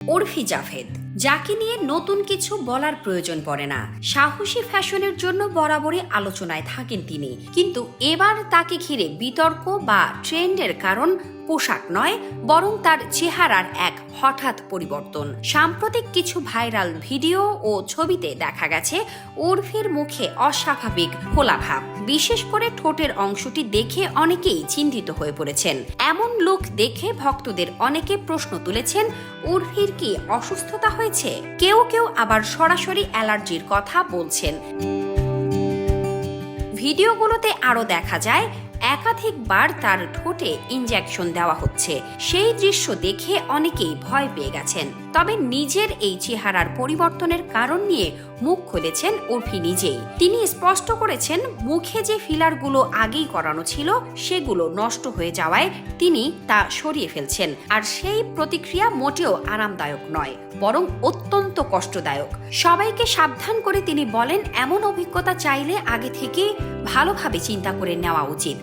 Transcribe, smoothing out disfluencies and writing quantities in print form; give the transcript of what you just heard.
উর্ফি জাভেদ, যাকে নিয়ে নতুন কিছু বলার প্রয়োজন পড়ে না। সাহসী ফ্যাশনের জন্য বরাবরই আলোচনায় থাকেন তিনি, কিন্তু এবার তাকে ঘিরে বিতর্ক বা ট্রেন্ডের কারণ পোশাক নয়, বরং তার চেহারার এক হঠাৎ পরিবর্তন। সাম্প্রতিক কিছু ভাইরাল ভিডিও ও ছবিতে দেখা গেছে উর্ফির মুখে অস্বাভাবিক ফোলাভাব, বিশেষ করে ঠোঁটের অংশটি দেখে অনেকেই চিন্তিত হয়ে পড়েছেন। এমন লুক দেখে ভক্তদের অনেকে প্রশ্ন তুলেছেন, উর্ফির কি অসুস্থতা হয়েছে? কেউ কেউ আবার সরাসরি অ্যালার্জির কথা বলছেন। ভিডিওগুলোতে আরও দেখা যায় একাধিকবার তার ঠোঁটে ইনজেকশন দেওয়া হচ্ছে। সেই দৃশ্য দেখে অনেকেই ভয় পেয়ে গেছেন। তবে নিজের এই চেহারার পরিবর্তনের কারণ নিয়ে মুখ খুলেছেন উর্ফি নিজেই। তিনি স্পষ্ট করেছেন, মুখে যে ফিলারগুলো আগেই করানো ছিল সেগুলো নষ্ট হয়ে যাওয়ায় তিনি তা সরিয়ে ফেলছেন। আর সেই প্রতিক্রিয়া মোটেও আরামদায়ক নয়, বরং অত্যন্ত কষ্টদায়ক। সবাইকে সাবধান করে তিনি বলেন, এমন অভিজ্ঞতা চাইলে আগে থেকে ভালোভাবে চিন্তা করে নেওয়া উচিত।